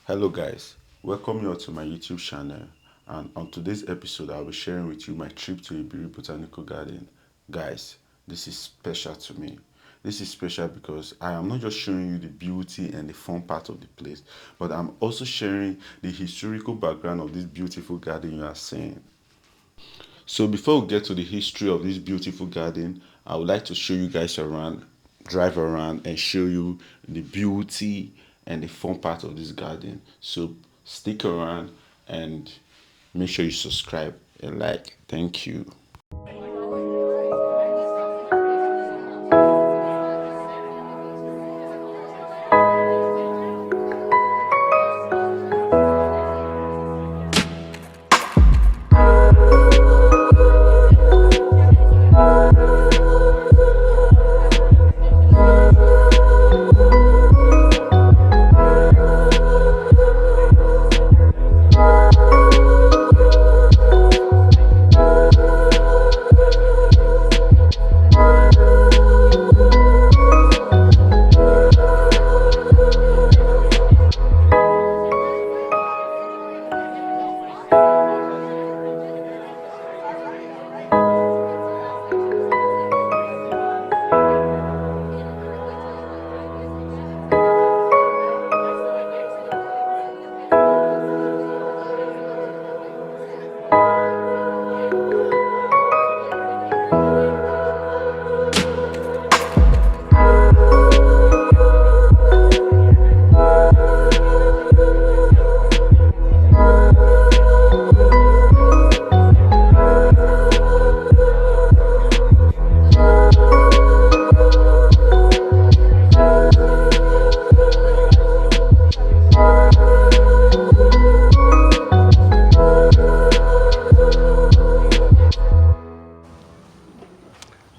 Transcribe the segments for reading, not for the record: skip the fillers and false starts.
Hello guys, welcome you all to my YouTube channel, and on today's episode I'll be sharing with you my trip to Aburi Botanical Garden. Guys, this is special to me. This is special because I am not just showing you the beauty and the fun part of the place, but I'm also sharing the historical background of this beautiful garden you are seeing. So before we get to the history of this beautiful garden, I would like to show you guys around, drive around and show you the beauty and the fun part of this garden. So stick around and make sure you subscribe and like. Thank you.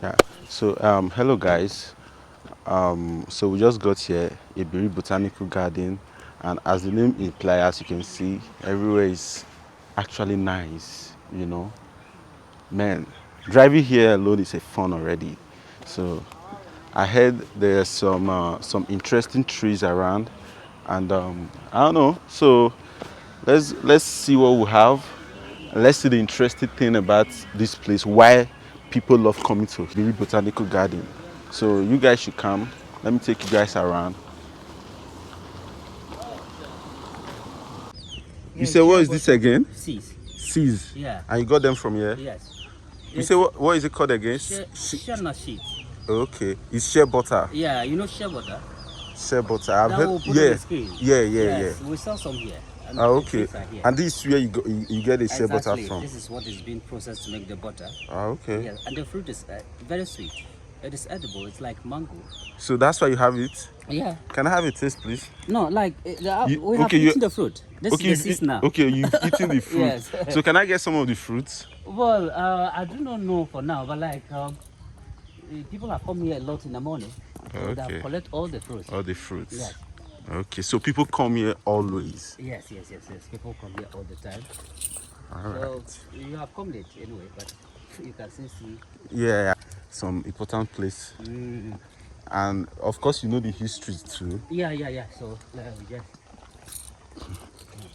Yeah. So hello guys. So we just got here, Aburi Botanical Garden, and as the name implies, as you can see, everywhere is actually nice. Man, driving here alone is a fun already. So I heard there's some interesting trees around, and I don't know. So let's see what we have. Let's see the interesting thing about this place. Why people love coming to the Botanical Garden. So you guys should come. Let me take you guys around. You say what is this again? Seeds. Seeds. Yeah. And you got them from here? Yes. You say what is it called again? Shea nut seeds. Okay. It's shea butter. Yeah, you know shea butter? Shea butter. I've That heard. will put on Yeah. the skin. Yeah. Yes, we sell some here. And Ah, the okay. seeds are here. And this is where you get the shea butter Exactly. from. This is what is being processed to make the butter. Ah, okay. Yeah, and the fruit is very sweet. It is edible. It's like mango. So that's why you have it. Yeah. Can I have a taste, please? No, like we have okay, eaten the fruit. This Okay, is the seeds now. okay, you've eaten the fruit. Yes. So can I get some of the fruits? Well, I do not know for now, but like people have come here a lot in the morning. So they Okay. have collect all the fruits. All the fruits. Yes. Okay, so people come here always. Yes. People come here all the time. All right. So you have come late anyway, but you can still see. Yeah, some important place. And of course, you know the history too. Yeah. So we just.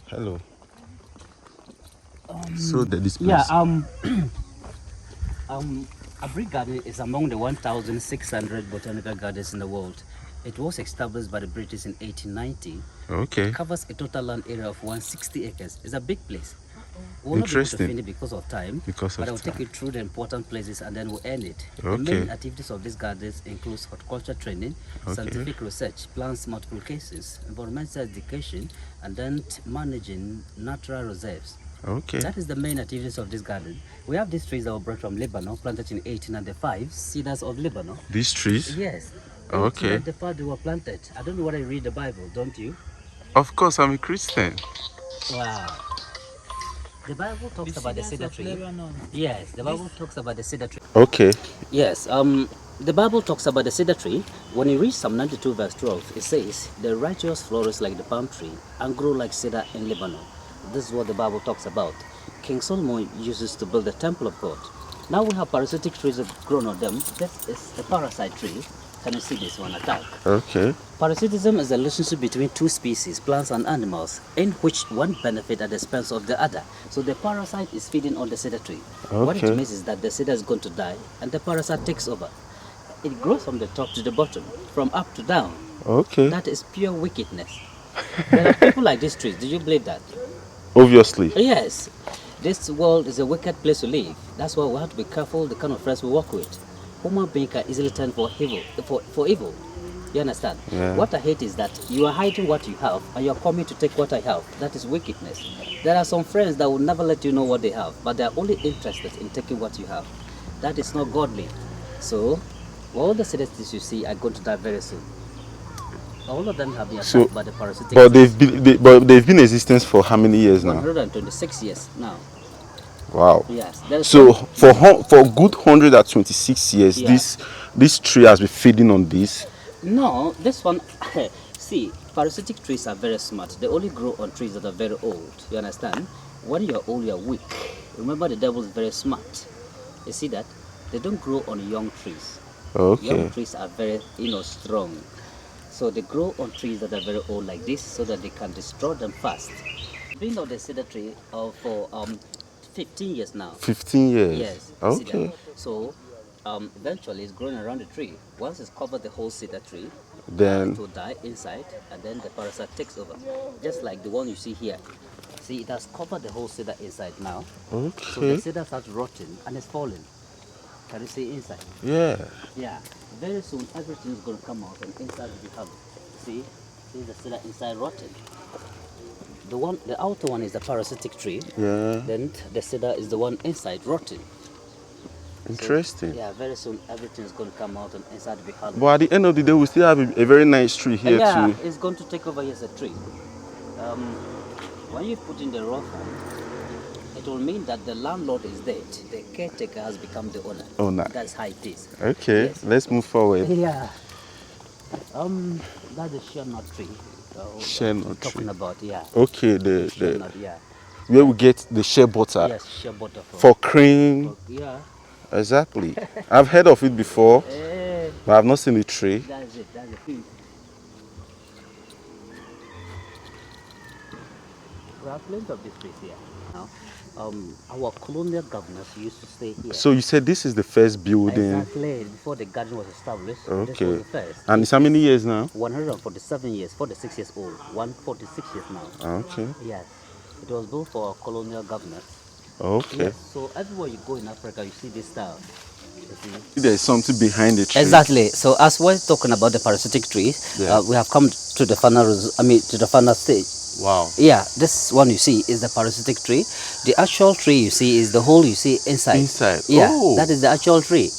Hello. So this place. Yeah. Aburi Garden is among the 1,600 botanical gardens in the world. It was established by the British in 1890. Okay. It covers a total land area of 160 acres. It's a big place. We'll not be able to Interesting. finish because of time, Because but of I'll take time. you through the important places and then we'll end it. The Okay. main activities of these gardens includes horticulture training, Okay. scientific research, plants multiplications, environmental education, and then managing natural reserves. Okay. That is the main activities of this garden. We have these trees that were brought from Lebanon, planted in 1895, cedars of Lebanon. These trees? Yes. Okay. 1895 they were planted. I don't know whether you read the Bible, don't you? Of course, I'm a Christian. Wow. The Bible talks about the cedar tree. Yes, the Bible talks about the cedar tree. Okay. Yes, the Bible talks about the cedar tree. When you read Psalm 92 verse 12, it says, "The righteous flourish like the palm tree and grow like cedar in Lebanon." This is what the Bible talks about. King Solomon uses to build the temple of God. Now we have parasitic trees that grown on them. This is a parasite tree. Can you see this one attack? Okay. Parasitism is a relationship between two species, plants and animals, in which one benefits at the expense of the other. So the parasite is feeding on the cedar tree. What it Okay. means is that the cedar is going to die and the parasite takes over. It grows from the top to the bottom, from up to down. Okay. That is pure wickedness. There are people like these trees. Do you believe that? Obviously. Yes. This world is a wicked place to live. That's why we have to be careful the kind of friends we work with. Human beings can easily turn for evil. For evil. You understand? Yeah. What I hate is that you are hiding what you have and you're coming to take what I have. That is wickedness. There are some friends that will never let you know what they have, but they are only interested in taking what you have. That is not godly. So, all the citizens you see are going to die very soon. All of them have been So, attacked by the parasitic but disease. they've been in existence for how many years now? 126 years now. Wow. Yes. There's So some, for a good 126 years, Yeah. this tree has been feeding on this. no, this one, see, parasitic trees are very smart. They only grow on trees that are very old. You understand? When you're old, you're weak. Remember, the devil is very smart. You see that? They don't grow on young trees. Okay. Young trees are very, strong. So they grow on trees that are very old like this so that they can destroy them fast. Been on the cedar tree for 15 years now. 15 years. Yes. See Okay. that? So eventually it's growing around the tree. Once it's covered the whole cedar tree, Then it will die inside and then the parasite takes over. Just like the one you see here. See, it has covered the whole cedar inside now. So the okay. cedar starts rotting and it's falling. Can you see inside? Yeah. Yeah. Very soon everything is going to come out and inside will be heavy. See the cedar inside rotting. The outer one is the parasitic tree. Yeah. Then the cedar is the one inside rotting. Interesting. Yeah, very soon everything is going to come out and inside will be hollow. But at the end of the day, we still have a very nice tree here Yeah, too. it's going to take over as a tree. When you put in the raw form, it will mean that the landlord is dead. The caretaker has become the owner. Owner. That's how it is. Okay. Yes. Let's move forward. Yeah. That's the shea nut tree. Shea nut Talking tree. about, yeah. Okay. Shea nut, yeah. Where we get the shea butter Yes, shea butter from. for cream. Yeah. Exactly. I've heard of it before, Eh, but I've not seen the tree. that's it. That's the thing. We have plenty of this place here. Now, our colonial governors used to stay here. So you said this is the first building. Exactly. Before the garden was established, this Okay. was the first. And it's how many years now? 147 years, 46 years old, 146 years now. Okay. Yes. It was built for our colonial governors. Okay. Yes. So everywhere you go in Africa, you see this style. You see? There's something behind the tree. Exactly. So as we're talking about the parasitic tree, Yeah. we have come to the final stage. Wow. Yeah, this one you see is the parasitic tree. The actual tree you see is the hole you see inside. Inside. Yeah, Oh. that is the actual tree.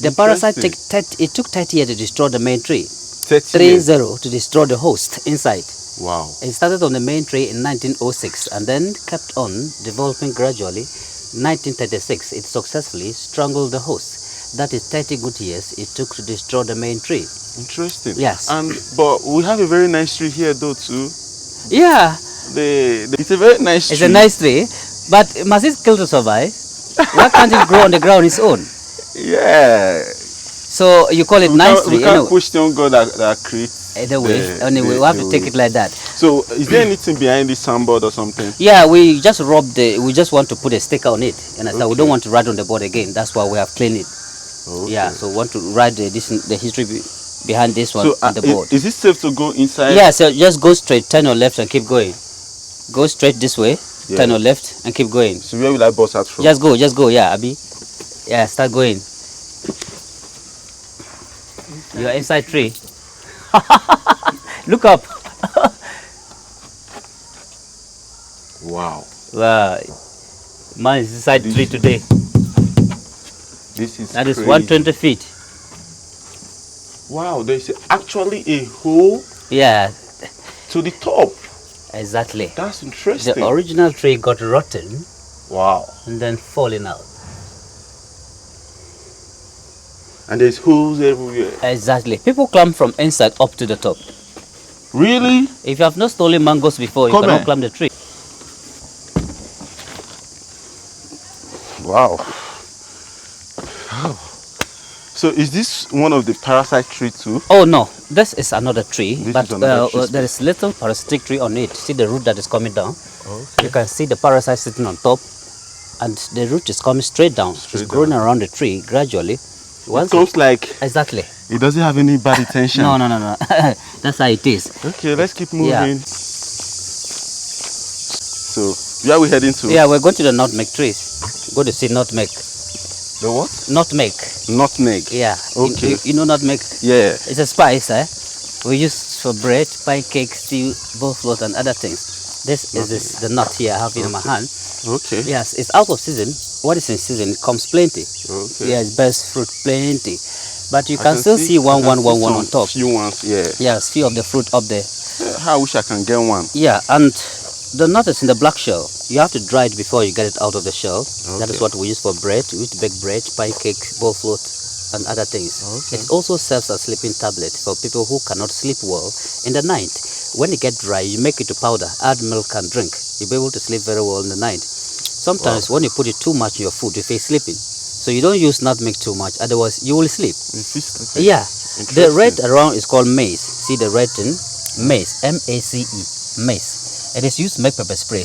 The parasite it took 30 years to destroy the main tree. 30 years. 30 to destroy the host inside. Wow. It started on the main tree in 1906 and then kept on developing gradually. 1936, it successfully strangled the host. That is 30 good years it took to destroy the main tree. Interesting. Yes. But we have a very nice tree here though too. Yeah, It's a very nice tree. it's a nice tree, but must it kill to survive? Why can't it grow on the ground its own? Yeah. So you call it nice tree? We can't question God that creates. Anyway, we have to take it like that. So is there anything behind this soundboard or something? Yeah, we just we just want to put a sticker on it. And we don't want to write on the board again. That's why we have cleaned it. Okay. Yeah, so we want to write the history behind this one on the board. Is it safe to go inside? Yeah, so just go straight, turn your left and keep going. Go straight this way, turn your left and keep going. So where will I bust out from? Just go, yeah, Abby. Yeah, start going. You're inside tree. Look up. Wow. Wow. Man is inside tree today. This is That is crazy. 120 feet. Wow, there's actually a hole Yeah, to the top. exactly. That's interesting. The original tree got rotten Wow. and then falling out. And there's holes everywhere. Exactly. People climb from inside up to the top. Really? If you have not stolen mangoes before, you Come cannot here. climb the tree. Wow. So is this one of the parasite tree too? Oh no, this is another tree, This but is another tree there species. is little parasitic tree on it. See the root that is coming down. Okay. You can see the parasite sitting on top, and the root is coming straight down. It's Straight growing down. around the tree gradually. It comes like Exactly. it doesn't have any bad intention. No, no, no, no. That's how it is. Okay, let's keep Yeah. moving. So where are we heading to? Yeah, we're going to the nutmeg trees. Go to see nutmeg. The what? Nutmeg. Nutmeg. Yeah. Okay. You know nutmeg? Yeah. It's a spice, eh? We use for bread, pancake, stew, bowl float, and other things. This is the nut here I have in my hand. Okay. Yes, it's out of season. What is in season, it comes plenty. Okay. Yeah, it's best fruit plenty. But you I can still see one some on top. Few ones, yeah. Yes, few of the fruit up there. I wish I can get one. Yeah, and the nut is in the black shell. You have to dry it before you get it out of the shell. That is Okay. what we use for bread. We use to bake bread, pancake, bowl float, and other things. Okay. It also serves as sleeping tablet for people who cannot sleep well in the night. When it gets dry, you make it to powder, add milk and drink. You'll be able to sleep very well in the night. Sometimes when you put it too much in your food, you feel sleeping. So you don't use nutmeg too much, otherwise you will sleep. Yeah. The red around is called mace. See the red thing? Mace. M-A-C-E. Mace. It is used to make pepper spray.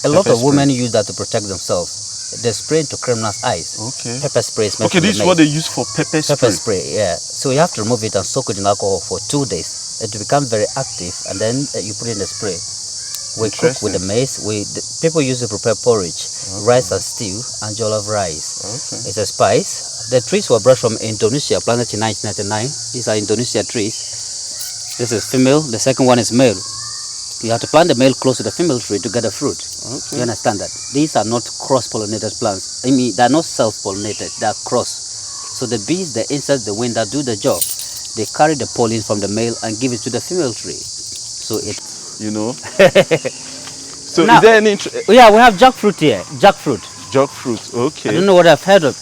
A lot Pepper of women use that to protect themselves. They spray into criminals' eyes. Okay. Pepper spray is made Okay, from this the is what mace. they use for pepper spray. Pepper spray, yeah. So you have to remove it and soak it in alcohol for 2 days. It will become very active, and then you put it in the spray. We cook with the mace. People use it to prepare porridge, rice and stew, and jollof rice. Okay. It's a spice. The trees were brought from Indonesia, planted in 1999. These are Indonesia trees. This is female. The second one is male. You have to plant the male close to the female tree to get the fruit. Okay. You understand that? These are not cross-pollinated plants. I mean, they're not self-pollinated. They're cross. So the bees, the insects, the wind that do the job, they carry the pollen from the male and give it to the female tree. So it. You know. So Now, is there any yeah, we have jackfruit here. Jackfruit. jackfruit? Okay. I don't know what I've heard of.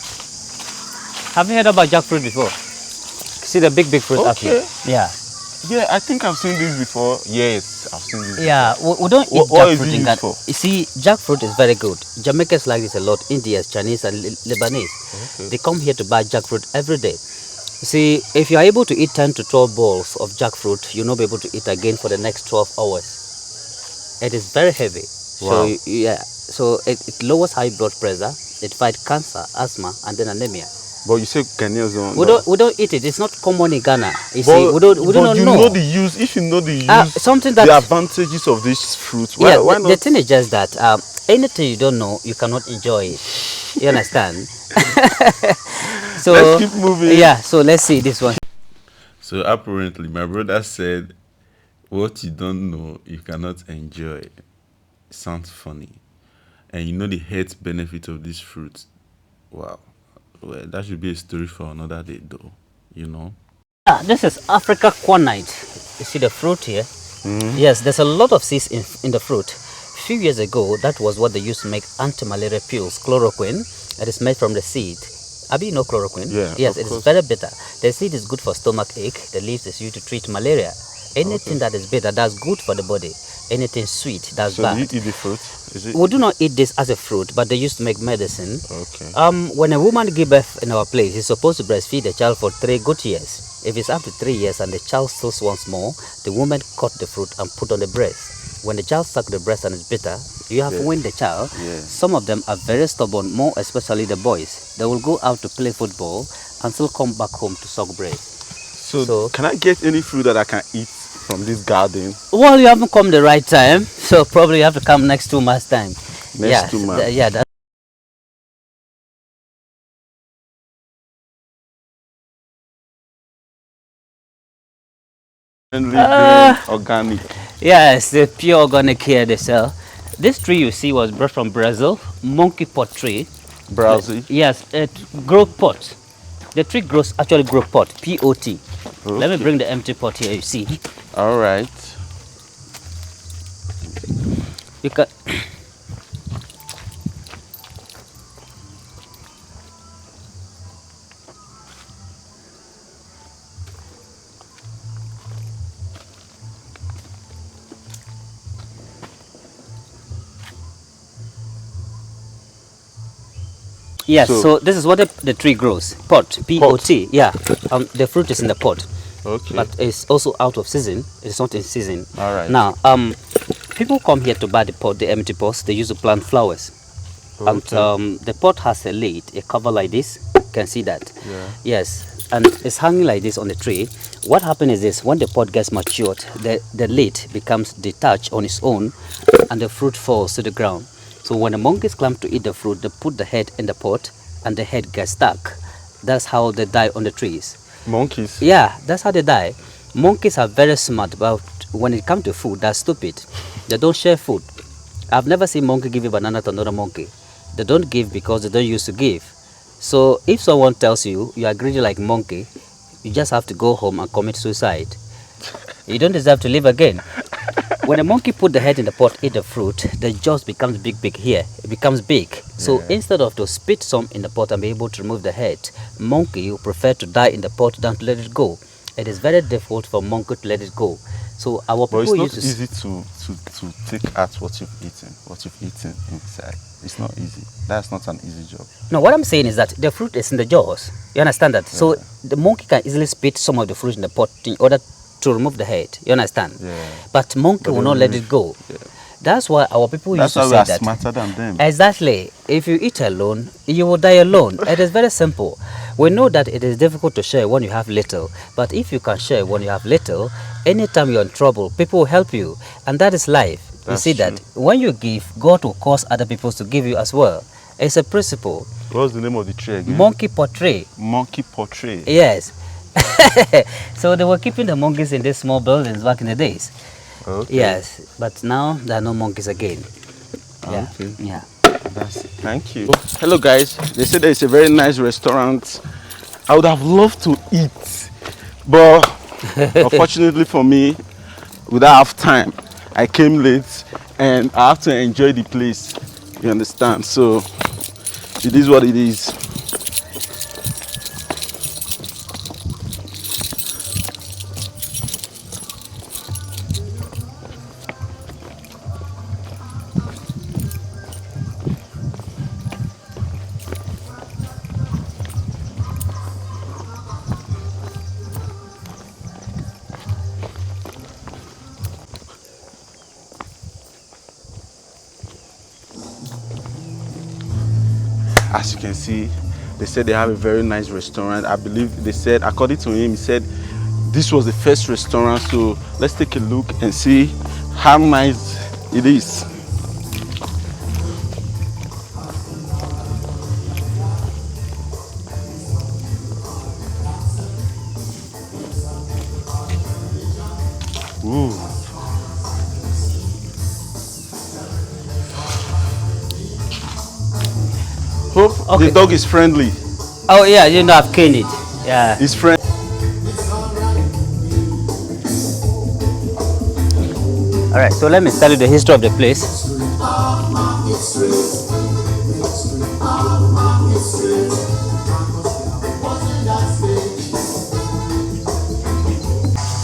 Have you heard about jackfruit before? See the big fruit up here. Yeah. Yeah, I think I've seen this before. Yes, I've seen this. Yeah, we don't eat What is jackfruit it in used Ghana. for? You see, jackfruit is very good. Jamaicans like this a lot. Indians, Chinese, and Lebanese. Okay. They come here to buy jackfruit every day. You see, if you are able to eat 10 to 12 balls of jackfruit, you'll not be able to eat again for the next 12 hours. It is very heavy. Wow. So, yeah. So it lowers high blood pressure. It fights cancer, asthma, and then anemia. But you say Ghanaians don't. We don't eat it. It's not common in Ghana. You But, see, we don't you know. know the use. If you know the use, something that the advantages of this fruit. Why, yeah, why the not? thing is just that anything you don't know, you cannot enjoy it. You understand? So Let's keep moving. yeah. So let's see this one. So apparently, my brother said, "What you don't know, you cannot enjoy." Sounds funny, and you know the health benefit of this fruit. Wow. Well, that should be a story for another day, though. You know. This is Africa quinite. You see the fruit here? Yes, there's a lot of seeds in the fruit. A few years ago, that was what they used to make anti-malaria pills, chloroquine. It is made from the seed. Have you know chloroquine? Yeah, Yes, of it is course. very bitter. The seed is good for stomach ache. The leaves is used to treat malaria. Anything that is bitter, that's good for the body. Anything sweet, that's So bad. do you eat the fruit? Is it? We do not eat this as a fruit, but they used to make medicine. Okay. When a woman gives birth in our place, she's supposed to breastfeed the child for 3 good years. If it's up to 3 years and the child still wants more, the woman cut the fruit and put on the breast. When the child sucks the breast and it's bitter, you have to wean the child. Yeah. Some of them are very stubborn, more especially the boys. They will go out to play football and still come back home to suck breast. So can I get any fruit that I can eat from this garden? Well, you haven't come the right time, so probably you have to come next 2 months' time. Next 2 months. Yeah, that's Organic. yes, the pure organic here they sell. This tree you see was brought from Brazil, monkey pot tree. Brazil. Yes, it grow pot. The tree grows actually grow pot, P-O-T. Let me Okay. bring the empty pot here. You see, All right. you can. Yes, so this is what the tree grows. Pot, P-O-T. Yeah, the fruit is in the pot. Okay. But it's also out of season. It's not in season. All right. Now, people come here to buy the pot, the empty pots. They use to plant flowers. Okay. And the pot has a lid, a cover like this. You can see that. Yeah. Yes, and it's hanging like this on the tree. What happens is this: when the pot gets matured, the lid becomes detached on its own, and the fruit falls to the ground. So when the monkeys climb to eat the fruit, they put the head in the pot, and the head gets stuck. That's how they die on the trees. Monkeys. Yeah, that's how they die. Monkeys are very smart, but when it comes to food, they're stupid. They don't share food. I've never seen monkey give a banana to another monkey. They don't give because they don't used to give. So if someone tells you you are greedy like monkey, you just have to go home and commit suicide. You don't deserve to live again. When a monkey put the head in the pot, eat the fruit, the jaws becomes big here. It becomes big. So instead of to spit some in the pot and be able to remove the head, monkey will prefer to die in the pot than to let it go. It is very difficult for monkey to let it go. So our But people it's not used to easy to take out what you've eaten inside. It's not easy. That's not an easy job. No, what I'm saying is that the fruit is in the jaws. You understand that? So the monkey can easily spit some of the fruit in the pot in order to remove the head. You understand? Yeah. But monkey will not let it go. Yeah. That's why our people That's used to why we say are that. smarter than them. Exactly. If you eat alone, you will die alone. It is very simple. We know that it is difficult to share when you have little, but if you can share when you have little, anytime you're in trouble, people will help you, and that is life. That's you see that when you give, God will cause other people to give you as well. It's a principle. What's the name of the tree again? Monkey portrait. Monkey portrait. Yes. So they were keeping the monkeys in these small buildings back in the days. Okay. Yes, but now there are no monkeys again. Yeah. Okay. Yeah. Thank you. Hello guys. They said there is a very nice restaurant. I would have loved to eat, but unfortunately for me, we don't have time. I came late and I have to enjoy the place. You understand? So it is what it is. As you can see, they said they have a very nice restaurant. I believe they said, according to him, he said this was the first restaurant. So let's take a look and see how nice it is. Ooh. Hope Okay. the dog is friendly. Oh yeah, you know I've cleaned it. Yeah. It's friendly. All right. So let me tell you the history of the place.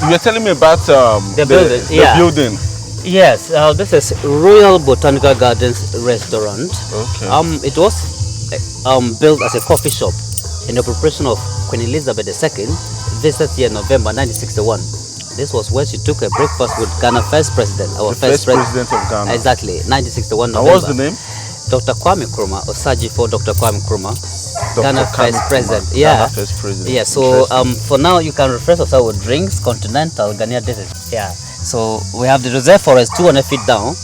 You were telling me about The building, the yeah. building. Yes. This is Royal Botanical Gardens restaurant. Okay. It was built as a coffee shop in the preparation of Queen Elizabeth II. Visited here in November 1961. This was where she took a breakfast with Ghana first president, our The first president of Ghana. Exactly, 1961 And November. what's the name? Dr. Kwame Nkrumah, Osaji for Dr. Kwame Nkrumah, Ghana Kwame first Nkrumah. president. Ghana Yeah. first president. Yeah, so Interesting. for now you can refresh yourself with drinks, continental, Ghanaian dishes. Yeah. So we have the reserve forest 200 feet down.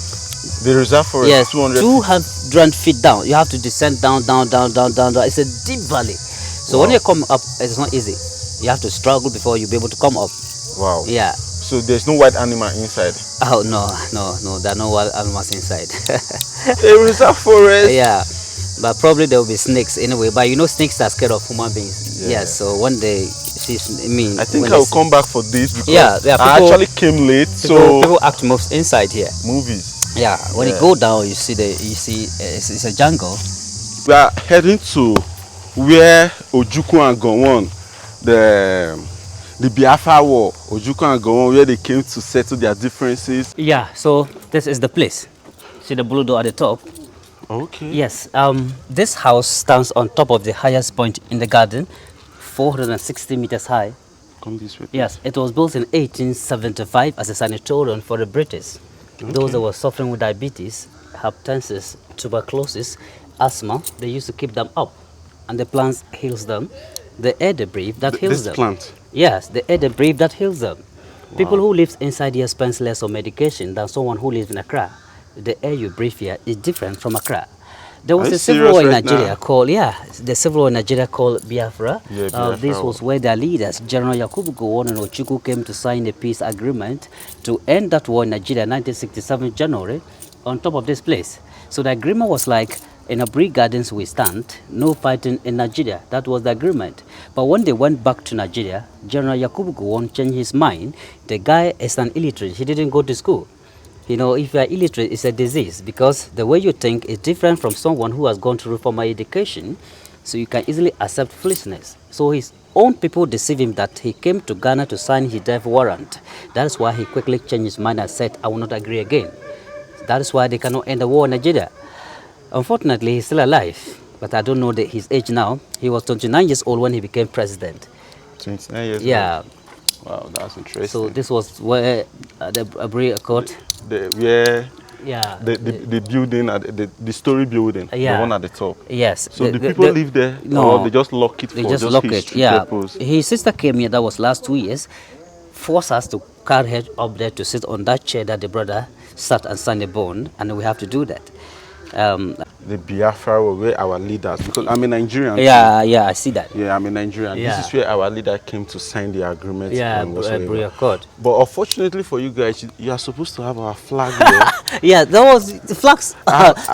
The reserve forest Yes, 200. 200 feet down. You have to descend down. It's a deep valley. So when Wow. you come up, it's not easy. You have to struggle before you be able to come up. Wow. Yeah. So there's no white animal inside. Oh no, there are no wild animals inside. A reserve forest. Yeah, but probably there will be snakes anyway. But you know, snakes are scared of human beings. Yeah. Yeah. So when they see, I think when I'll they come back for this because Yeah, I people- actually came late. people, So people act most inside here. movies. Yeah. When you Yeah. go down, you see it's a jungle. We are heading to where Ojukwu and Gowon, the Biafra War, Ojukwu and Gowon, where they came to settle their differences. Yeah. So this is the place. See the blue door at the top. Okay. Yes, this house stands on top of the highest point in the garden, 460 meters high. Come this way, Yes, please. it was built in 1875 as a sanatorium for the British. Those that Okay. were suffering with diabetes, hypertension, tuberculosis, asthma, they used to keep them up. And the plants heals them. The air they breathe, that heals This them. plant. Yes, the air they breathe, that heals them. People Wow. who live inside here spend less on medication than someone who lives in Accra. The air you breathe here is different from Accra. There Are was you a civil war serious in right Nigeria now? called, the civil war in Nigeria called Biafra. Yeah, This Biafra. was where their leaders, General Yakubu Gowon and Ochukwu, came to sign a peace agreement to end that war in Nigeria in 1967 January on top of this place. So the agreement was like, in Aburi Gardens we stand, no fighting in Nigeria. That was the agreement. But when they went back to Nigeria, General Yakubu Gowon changed his mind. The guy is an illiterate. He didn't go to school. You know, if you are illiterate, it's a disease because the way you think is different from someone who has gone through formal education, so you can easily accept foolishness. So his own people deceive him that he came to Ghana to sign his death warrant. That is why he quickly changed his mind and said, I will not agree again. That is why they cannot end the war in Nigeria. Unfortunately, he's still alive, but I don't know his age now. He was 29 years old when he became president. 29 years old. Yeah, Wow, that's so interesting. this was where the Aburi Accord, Where yeah, the building, the story building, the yeah. one at the top. Yes. So the people live there, or they No, just lock it they for just just lock it. history Yeah. purpose? His sister came here, that was last 2 years, forced us to carry her up there to sit on that chair that the brother sat and signed a bone, and we have to do that. The Biafra were where our leaders, because I'm a Nigerian too. Yeah, I see that. Yeah, I'm a Nigerian. This Yeah. is where our leader came to sign the agreement Yeah, and whatsoever. Aburi Accord. But unfortunately for you guys, you are supposed to have our flag there. Yeah, there was the flags.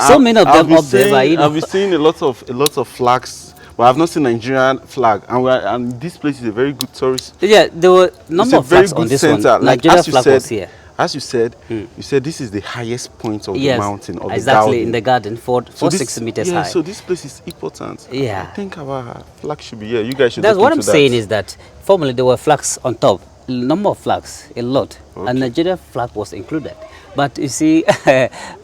So many of them up there, but you I've know. been seeing a lot of flags, but I've not seen Nigerian flag. And this place is a very good tourist. Yeah, there were It's number a of very flags on good this center. one. Like Nigeria flag was here. as you said, you said this is the highest point of the Yes, mountain of exactly, the in the garden. garden, 460 meters yeah, high. so this place is important. Yeah. I think our flag should be here. You guys should That's look what I'm into saying that. is that formerly there were flags on top, number of flags, a lot, Okay. and Nigeria flag was included. But you see,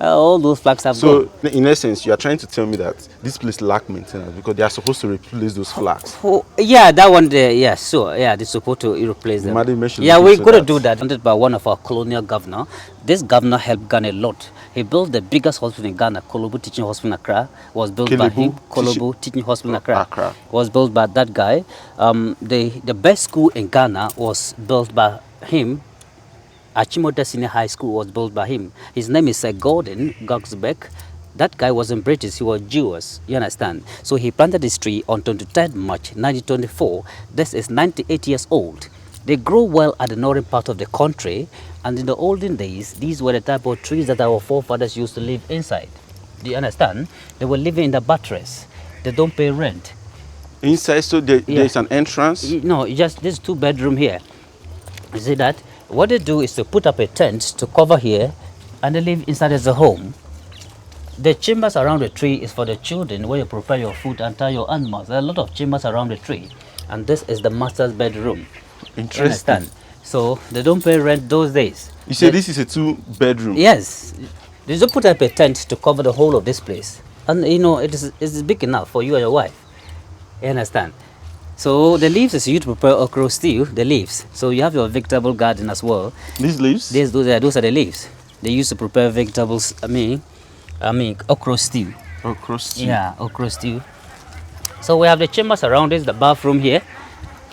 all those flags have So, gone. in essence, you are trying to tell me that this place lack maintenance because they are supposed to replace those flags. Oh, yeah, that one there, yeah, sure, yeah, they're supposed to replace them. Madam, mention Yeah, look we're into going to that. do that. Funded by one of our colonial governor. This governor helped Ghana a lot. He built the biggest hospital in Ghana, Kolobu Teaching Hospital in Accra, was built by him. Kolobu Teaching Hospital in Accra was built by that guy. The best school in Ghana was built by him. Achimota Senior High School was built by him. His name is Gordon Gogsbeck. That guy wasn't British, he was Jewish, you understand? So he planted this tree on 23rd March 1924. This is 98 years old. They grow well at the northern part of the country, and in the olden days, these were the type of trees that our forefathers used to live inside. Do you understand? They were living in the buttress. They don't pay rent. Inside, so there's an entrance. No, just this 2-bedroom here. You see that? What they do is to put up a tent to cover here, and they live inside as a home. The chambers around the tree is for the children, where you prepare your food and tie your animals. There are a lot of chambers around the tree, and this is the master's bedroom. Interesting. Understand? So they don't pay rent those days. You say this is a 2-bedroom. Yes, they just put up a tent to cover the whole of this place, and you know it's big enough for you and your wife. You understand? So the leaves is used to prepare okra stew. The leaves. So you have your vegetable garden as well. These leaves? Those are the leaves. They used to prepare vegetables. I mean okra stew. Okra stew. Yeah, okra stew. So we have the chambers around this. The bathroom here.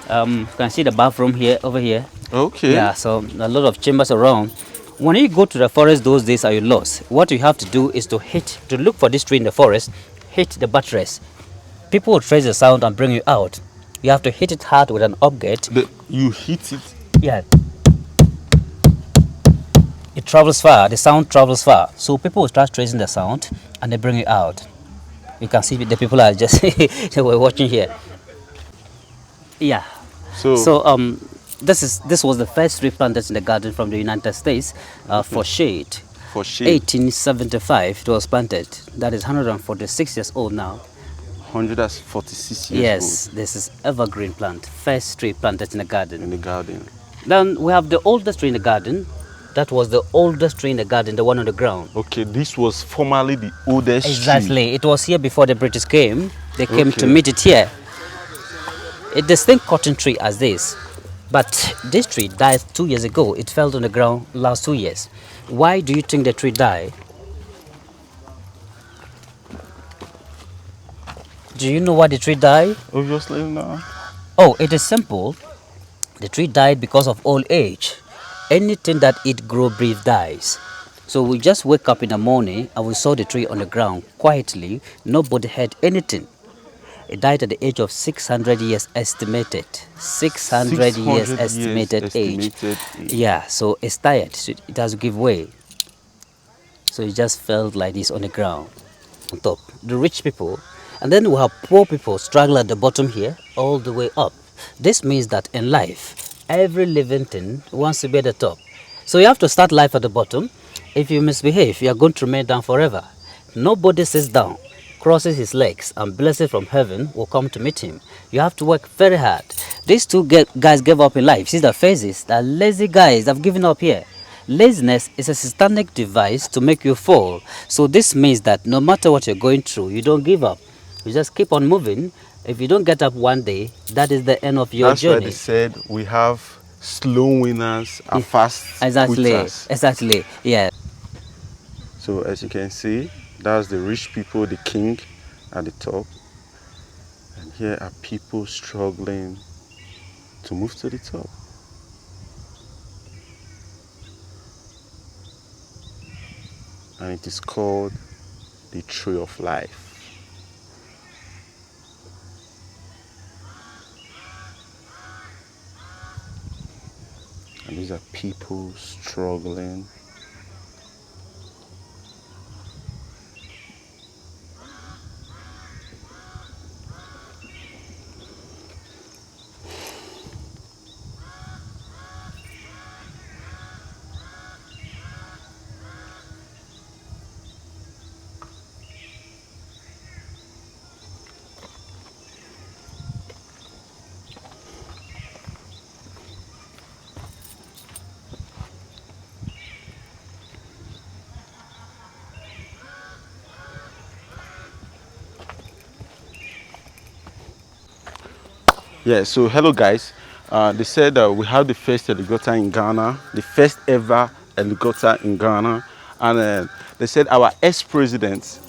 You can see the bathroom here over here. Okay. Yeah. So a lot of chambers around. When you go to the forest those days, are you lost? What you have to do is to look for this tree in the forest. Hit the buttress. People will trace the sound and bring you out. You have to hit it hard with an object. You hit it. Yeah. It travels far. The sound travels far. So people will start tracing the sound and they bring it out. You can see the people are just they were watching here. Yeah. So this was the first tree planted in the garden from the United States for shade. For shade. 1875 it was planted. That is 146 years old now. 146 years Yes, this is evergreen plant. First tree planted in the garden. old in the garden. Then we have the oldest tree in the garden. That was the oldest tree in the garden, the one on the ground. Okay, this was formerly the oldest tree. Exactly. It was here before the British came. They came to Okay. meet it here. A distinct cotton tree as this. But this tree died 2 years ago. It fell on the ground last 2 years. Why do you think the tree died? Do you know why the tree died? Obviously, no. Oh, it is simple. The tree died because of old age. Anything that eat, grow, breathe dies. So we just wake up in the morning and we saw the tree on the ground quietly. Nobody heard anything. It died at the age of 600 years estimated. 600 years 600 estimated age. age. Yeah, so it's tired. So it has to give way. So it just felt like this on the ground, on top. The rich people, and then we have poor people struggle at the bottom here, all the way up. This means that in life, every living thing wants to be at the top. So you have to start life at the bottom. If you misbehave, you are going to remain down forever. Nobody sits down, crosses his legs, and blessing from heaven will come to meet him. You have to work very hard. These two guys gave up in life. See the faces, the lazy guys have given up here. Laziness is a satanic device to make you fall. So this means that no matter what you're going through, you don't give up. You just keep on moving. If you don't get up one day, that is the end of your That's why journey. they said we have slow winners and fast Exactly, quitters. exactly, yeah. So as you can see, that's the rich people, the king at the top. And here are people struggling to move to the top. And it is called the tree of life. And these are people struggling. Yeah, so hello guys. They said we have the first helicopter in Ghana, the first ever helicopter in Ghana. And they said our ex-president,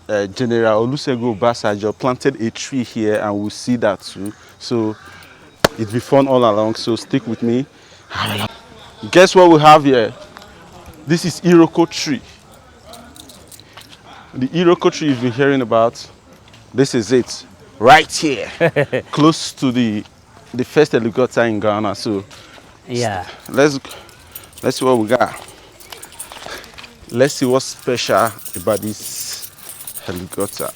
General Olusegun Obasanjo, planted a tree here, and we'll see that too. So it'll be fun all along, so stick with me. Guess what we have here? This is Iroko tree. The Iroko tree you've been hearing about, this is it. Right here, close to the first helicopter in Ghana. So Yeah. let's see what we got. Let's see what's special about this helicopter.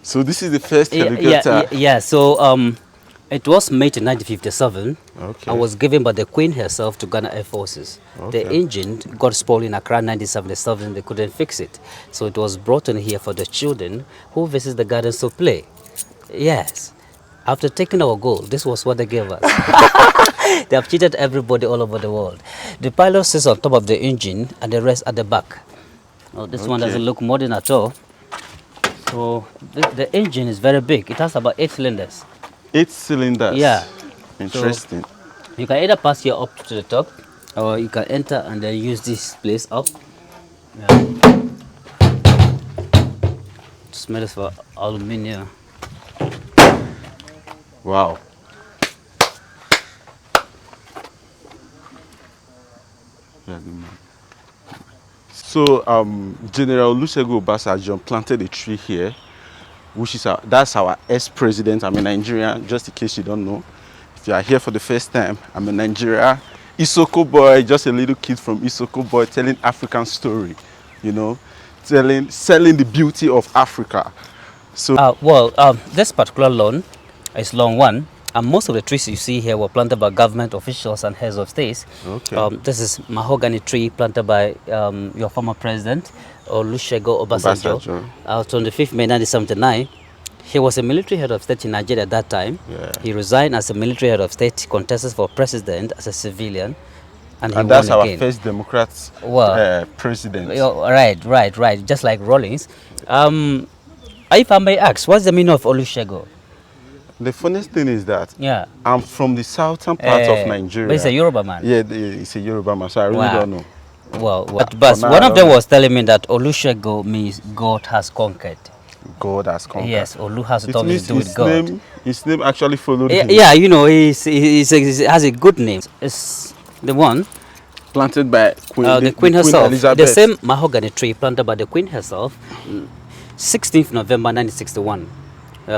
So this is the first helicopter. Yeah. So it was made in 1957 Okay. and was given by the Queen herself to Ghana Air Forces. The Okay. engine got spoiled in Accra 1977. They couldn't fix it, so it was brought in here for the children who visit the gardens to play. Yes. After taking our goal, this was what they gave us. They have cheated everybody all over the world. The pilot sits on top of the engine and the rest at the back. Oh, this one doesn't look modern at all. So the engine is very big. It has about 8 cylinders. 8 cylinders. Yeah. Interesting. You can either pass here up to the top, or you can enter and then use this place up. Yeah. Smell is for aluminium. Wow. So General Olusegun Obasanjo planted a tree here, which is that's our ex-president. I'm a Nigerian, just in case you don't know. If you are here for the first time, I'm a Nigerian. Isoko boy, just a little kid from Isoko boy, telling African story, you know, selling the beauty of Africa. So This particular lawn is lawn 1, and most of the trees you see here were planted by government officials and heads of states. Okay. This is mahogany tree planted by your former president, Olusegun Obasanjo, Obasanjo. 25th May 1979. He was a military head of state in Nigeria at that time. Yeah. He resigned as a military head of state, contested for president as a civilian, and he And won that's our again. first Democrat Well, president. right. Just like Rawlings. If I may ask, what's the meaning of Olusegun? The funniest thing is that Yeah. I'm from the southern part of Nigeria. But he's a Yoruba man. Yeah, it's a Yoruba man, so I really Wow. don't know. Well, but now one I of them don't was telling me that Olusegun means God has conquered. God has conquered. Yes, Olu has It something means to do with God. his name actually followed Yeah, him. yeah, you know, he has a good name. It's the one, Planted by the Queen herself. Elizabeth. The same mahogany tree planted by the Queen herself, 16th November 1961,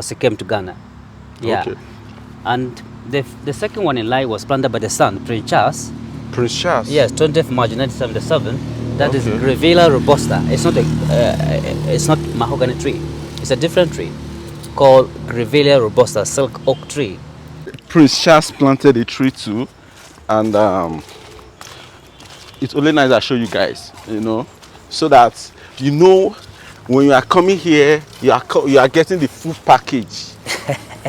she came to Ghana. Yeah. Okay. And the second one in line was planted by the son, Prince Charles. Prince Charles. Yes, 20th March 1977. That is Okay. Grevilla robusta. It's not mahogany tree. It's a different tree called Grevilla robusta, silk oak tree. Prince Charles planted a tree too, and it's only nice I show you guys, so that when you are coming here, you are getting the full package.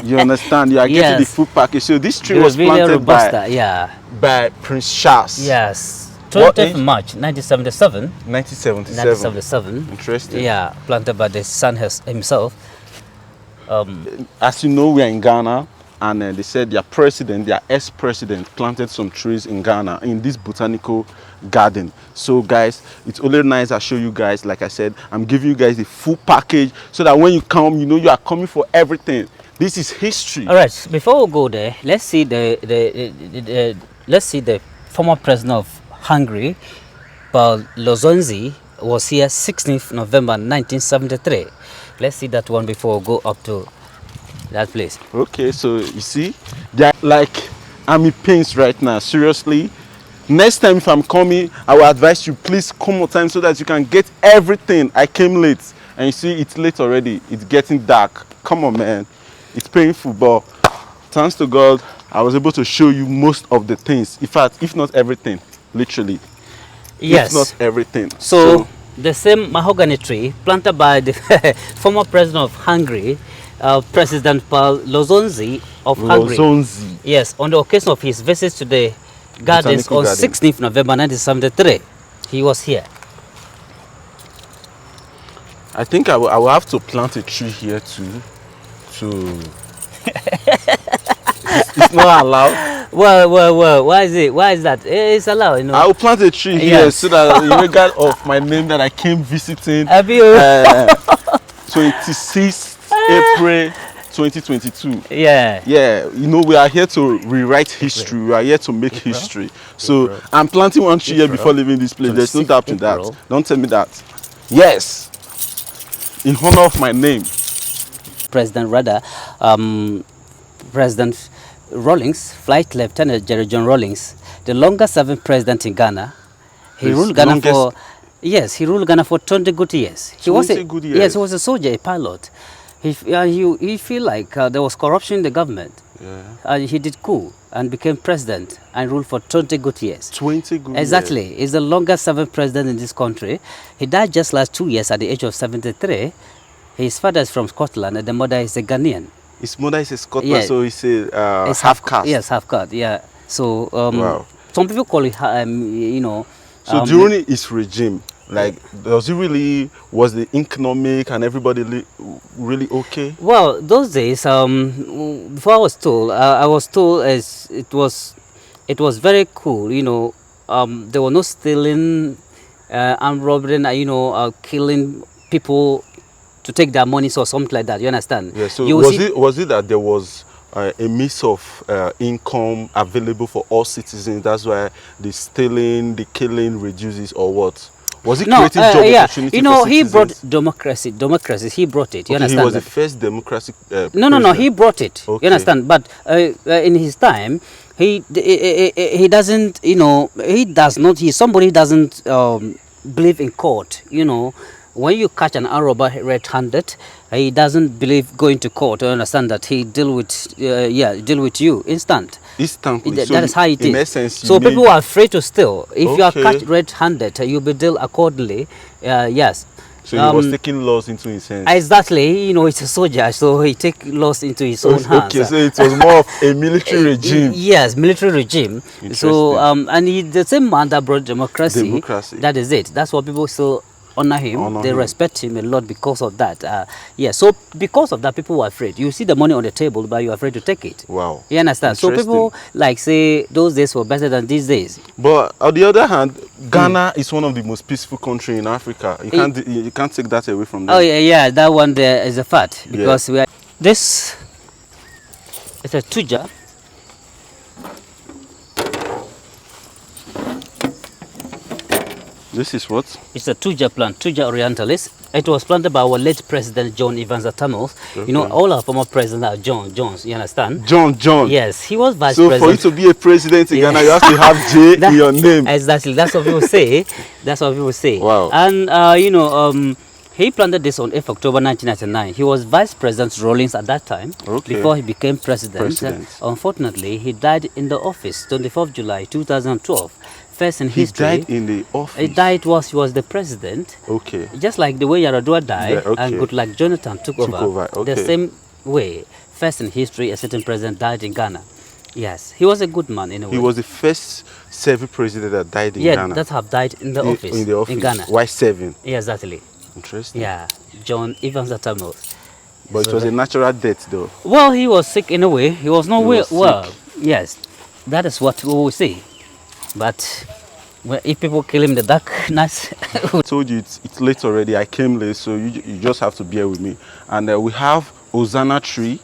You understand? You are getting the Yes. full package. So this tree was Grevilla planted robusta, yeah. by Prince Charles. Yes. What 20th age? March 1977. 1977. 1977. Interesting. Yeah, planted by the son himself. As you know, we are in Ghana, and they said their ex-president planted some trees in Ghana in this botanical garden. So guys, it's only nice I show you guys. Like I said, I'm giving you guys the full package so that when you come, you are coming for everything. This is history. All right, before we go there, let's see the former president of Hungary, Paul Lozonzi, was here 16th November 1973. Let's see that one before we go up to that place. Okay, so you see, they're like army pains right now. Seriously, next time if I'm coming, I will advise you please come on time so that you can get everything. I came late, and you see it's late already. It's getting dark. Come on, man. It's painful, but thanks to God, I was able to show you most of the things. In fact, if not everything, literally. Yes. If not everything. So the same mahogany tree planted by the former president of Hungary, President Paul Lozonzi of Hungary. Lozonzi. Yes, on the occasion of his visit to the gardens Botanical on garden. 16th November 1973, he was here. I think I will have to plant a tree here too. It's not allowed. Well, why is that? It's allowed, you know. I will plant a tree here Yes. so that in regard of my name that I came visiting. Have you? 26th April 2022. Yeah. Yeah, we are here to rewrite history. We are here to make history. So I'm planting one tree here before leaving this place. There's no 26th doubt in that. April. Don't tell me that. Yes, in honor of my name. President Rawlings, Flight Lieutenant Jerry John Rawlings, the longest serving president in Ghana. He His ruled Ghana longest- he ruled Ghana for 20 good years. He was 20 good years. Yes, he was a soldier, a pilot. He feel like there was corruption in the government. Yeah. He did coup and became president and ruled for 20 good years. 20 good Exactly. years. He's the longest serving president in this country. He died just last 2 years at the age of 73. His father is from Scotland and the mother is a Ghanaian. His mother is a Scotland, Yeah. so he's a It's half caste. Yes, half caste. Yeah. So Wow. some people call it, So during his regime, like, was the economic and everybody really okay? Well, those days, before I was told, it was very cool. There were no stealing, armed robbery, killing people to take their money or something like that. You understand? Yeah. So You will see- was it that there was a mix of income available for all citizens? That's why the stealing, the killing reduces, or what? Was it creating job opportunity for he citizens? brought democracy. He brought it. You Okay, understand? he was the that? first democratic. No, president. he brought it. Okay. You understand? But in his time, he doesn't, somebody doesn't believe in court. When you catch an armed robber red-handed, he doesn't believe going to court. You understand that he deal with you instant. Instantly. That is how it is. In essence, So people are afraid to steal. If you are Okay. caught red-handed, you'll be dealt accordingly. Yes. So he was taking laws into his hands. Exactly, it's a soldier, so he take laws into his own hands. Okay, so it was more of a military regime. Yes, military regime. So and the same man that brought democracy. Democracy. That is it. That's what people still honor him. They respect him a lot because of that. Yeah. So because of that, people were afraid. You see the money on the table, but you're afraid to take it. Wow. You understand? So people like say those days were better than these days. But on the other hand, Ghana is one of the most peaceful countries in Africa. You can't take that away from them. Oh yeah, that one there is a fact because we are. This is a tuja. This is what? It's a tuja plant, Tuja orientalis. It was planted by our late president, John Evans Atamils. Okay. All our former presidents are Johns, you understand? John. Yes, he was vice president. So for you to be a president in Ghana, you have to have J in your name. Exactly, that's what people say. That's what people say. Wow. And, he planted this on 8th October 1999. He was Vice President Rawlings at that time, before he became president. Unfortunately, he died in the office 24th July 2012. First in history. He died in the office? He died whilst he was the president. Okay. Just like the way Yaradua died and Goodluck Jonathan took over. The same way, first in history, a certain president died in Ghana. Yes, he was a good man in a way. He was the first serving president that died in Ghana. Yeah, that have died in the office. In the office. In Ghana. Why serving? Yeah, exactly. Interesting. Yeah, John Evans Atamils. But it was a natural death, though. Well, he was sick in a way. He was not well. Yes, that is what we will say. But if people kill him, the darkness. I told you it's late already. I came late, so you just have to bear with me. And we have Hosanna tree.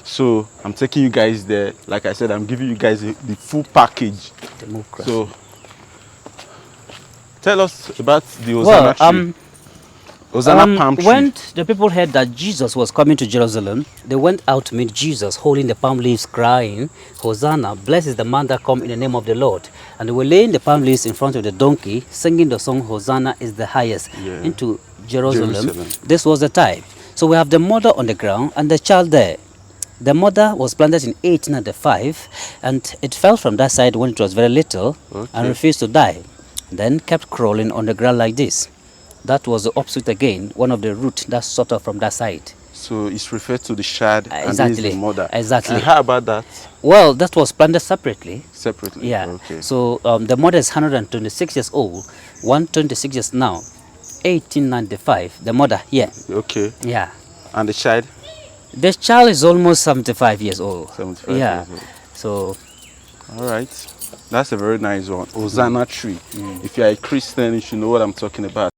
So I'm taking you guys there. Like I said, I'm giving you guys the full package. Democracy. So tell us about the Hosanna tree. Hosanna palm tree. When the people heard that Jesus was coming to Jerusalem, they went out to meet Jesus, holding the palm leaves, crying, Hosanna, blessed is the man that comes in the name of the Lord. And they were laying the palm leaves in front of the donkey, singing the song, Hosanna is the highest, into Jerusalem. This was the time. So we have the mother on the ground and the child there. The mother was planted in 1895, and it fell from that side when it was very little and refused to die. Then kept crawling on the ground like this. That was the opposite again, one of the roots that sort of from that side. So it's referred to the child and this is the mother. Exactly. And how about that? Well, that was planted separately. Separately? Yeah. Okay. So the mother is 126 years old, 126 years now, 1895, the mother, Okay. Yeah. And the child? The child is almost 75 years old. 75 years old. So. All right. That's a very nice one. Hosanna tree. If you're a Christian, you should know what I'm talking about.